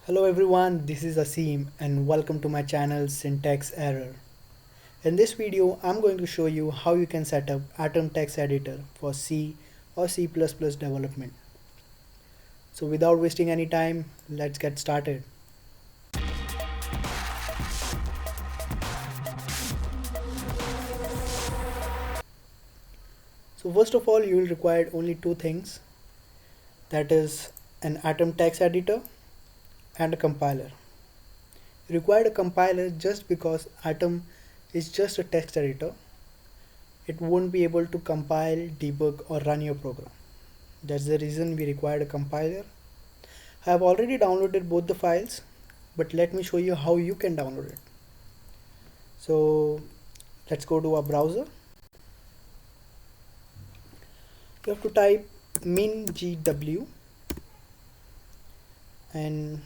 Hello everyone, this is Asim and welcome to my channel Syntax Error. In this video, I'm going to show you how you can set up Atom Text Editor for C or C++ development. So without wasting any time, let's get started. So first of all, you will require only two things, that is an Atom Text Editor and a compiler. You require a compiler just because Atom is just a text editor. It won't be able to compile, debug or run your program. That's the reason we required a compiler. I have already downloaded both the files, but let me show you how you can download it. So let's go to our browser. You have to type mingw and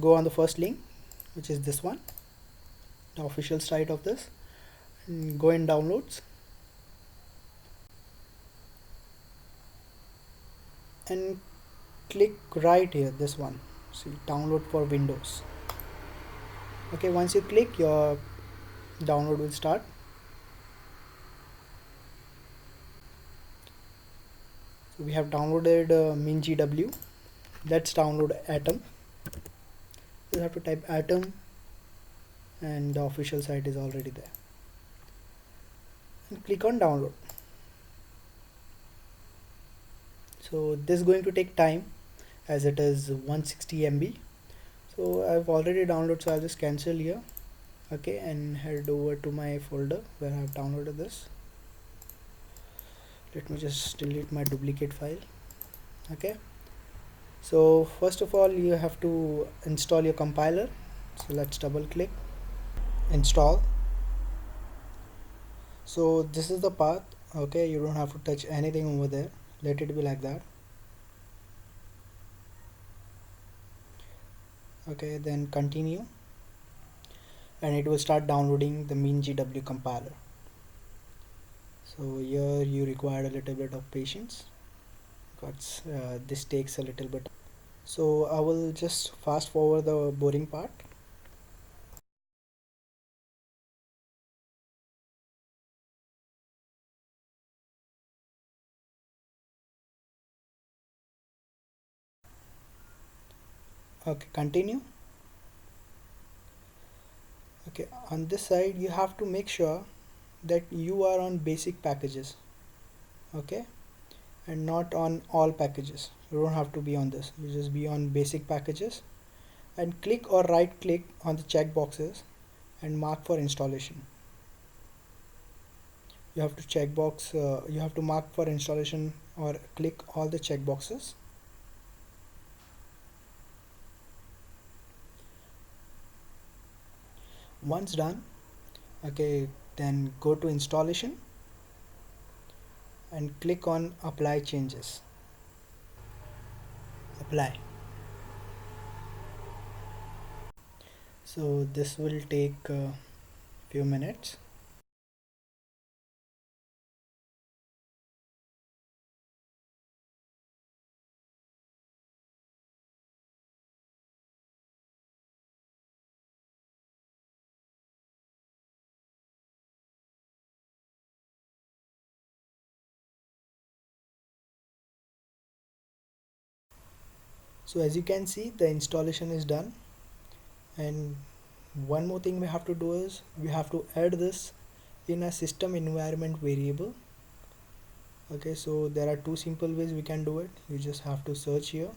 go on the first link, which is this one, the official site of this, and go in downloads and click right here, this one. See, download for Windows. Okay, once you click, your download will start. So we have downloaded mingw. Let's download Atom. You have to type Atom and the official site is already there. And click on download. So this is going to take time as it is 160 MB. So I've already downloaded, so I'll just cancel here. Okay, and head over to my folder where I have downloaded this. Let me just delete my duplicate file. Okay, so first of all you have to install your compiler. So let's double click, install. So this is the path. Okay, you don't have to touch anything over there, let it be like that. Okay, then continue and it will start downloading the mingw compiler. So here you require a little bit of patience because this takes a little bit. So I will just fast forward the boring part. Okay, continue. Okay, on this side you have to make sure that you are on basic packages. Okay, and not on all packages. You don't have to be on this, you just be on basic packages and click or right click on the check boxes and mark for installation. You have to you have to mark for installation or click all the check boxes. Once done, okay, then go to installation and click on apply changes. Apply. So this will take a few minutes. So as you can see, the installation is done, and one more thing we have to do is we have to add this in a system environment variable. Okay, so there are two simple ways we can do it. You just have to search here,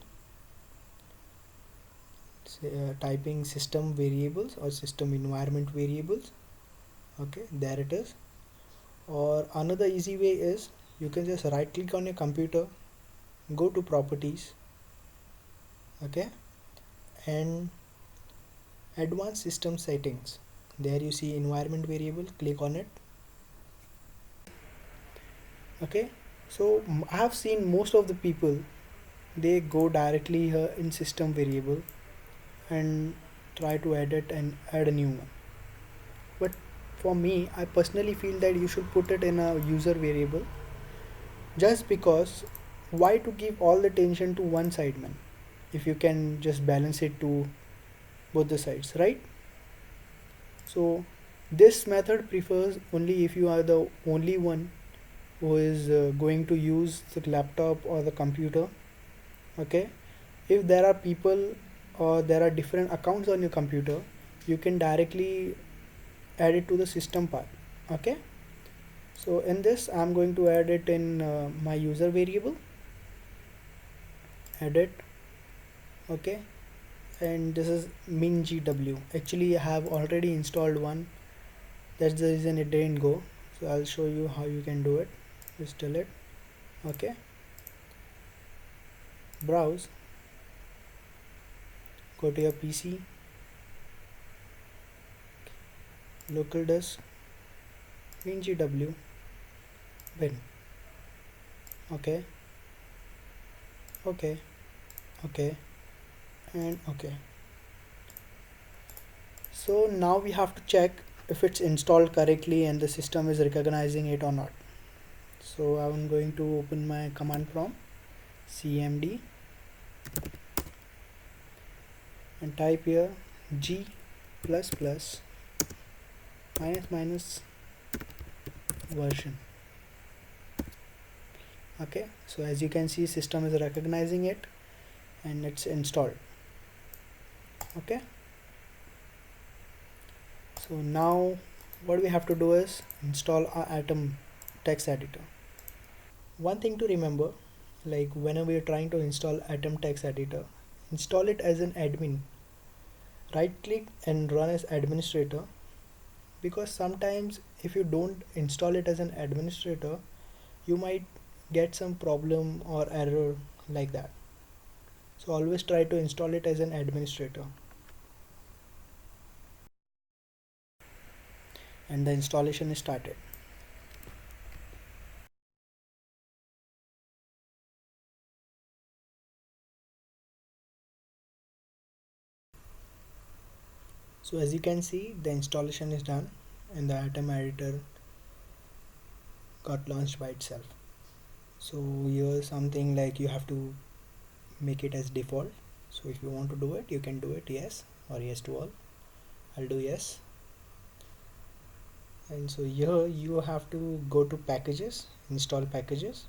typing system variables or system environment variables. Okay, there it is. Or another easy way is you can just right click on your computer, go to properties, okay, and advanced system settings. There you see environment variable, click on it. Okay, so I have seen most of the people, they go directly here in system variable and try to edit and add a new one. But for me, I personally feel that you should put it in a user variable, just because why to give all the attention to one side, man? if you can just balance it to both the sides, right? So this method prefers only if you are the only one who is going to use the laptop or the computer. Okay, if there are people or there are different accounts on your computer, you can directly add it to the system part. Okay, so in this I'm going to add it in my user variable, edit. Okay, and this is mingw. Actually I have already installed one, that's the reason it didn't go. So I'll show you how you can do it. Just delete. Okay, browse, go to your PC, local disk, mingw, bin. Okay, okay, okay, and okay. So now we have to check if it's installed correctly and the system is recognizing it or not. So I'm going to open my command prompt, cmd, and type here g plus plus minus minus version. Okay, so as you can see, system is recognizing it and it's installed. Okay, so now what we have to do is install our Atom text editor. One thing to remember, like whenever you're trying to install Atom text editor, install it as an admin. Right click and run as administrator, because sometimes if you don't install it as an administrator, you might get some problem or error like that. So always try to install it as an administrator. And the installation is started. So as you can see, the installation is done and the Atom editor got launched by itself. So here's something like you have to make it as default. So if you want to do it, you can do it yes or yes to all. I'll do yes. And so here you have to go to packages, install packages.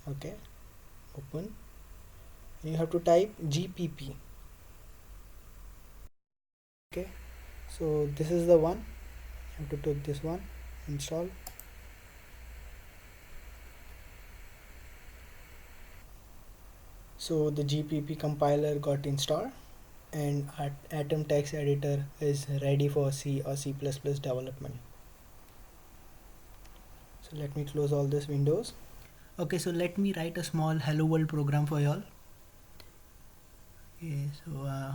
Okay, open. And you have to type gpp. Okay, so this is the one. You have to take this one, install. So the gpp compiler got installed and Atom text editor is ready for C or C++ development. So let me close all these windows. Okay, so let me write a small hello world program for y'all. Okay, so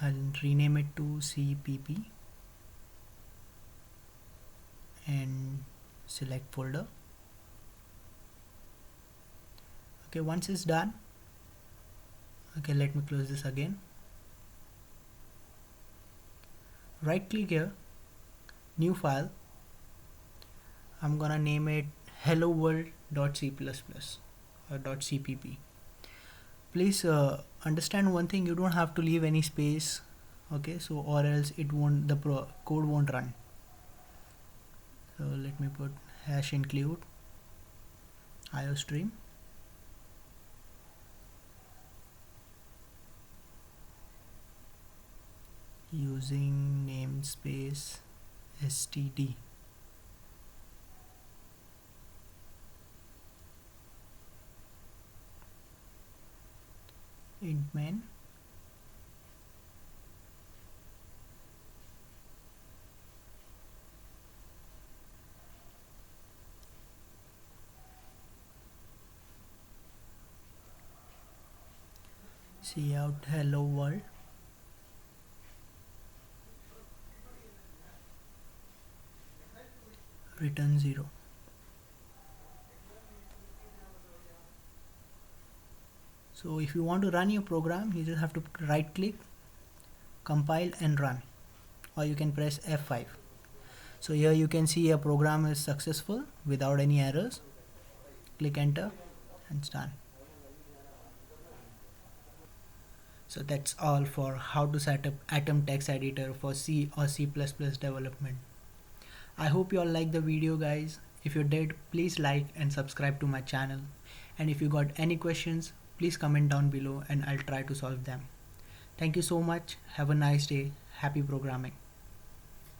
I'll rename it to cpp and select folder. Okay, once it's done, okay, let me close this again. Right click here, new file. I'm gonna name it hello world.c++ or .cpp. Please understand one thing, you don't have to leave any space. Okay, so or else it won't, the code won't run. So let me put hash include iostream. Using namespace std. Int main. Cout hello world. Return 0. So if you want to run your program, you just have to right click, compile and run, or you can press F5. So here you can see a program is successful without any errors. Click enter and it's done. So that's all for how to set up Atom text editor for C or C++ development. I hope you all liked the video, guys. If you did, please like and subscribe to my channel. And if you got any questions, please comment down below and I'll try to solve them. Thank you so much. Have a nice day. Happy programming.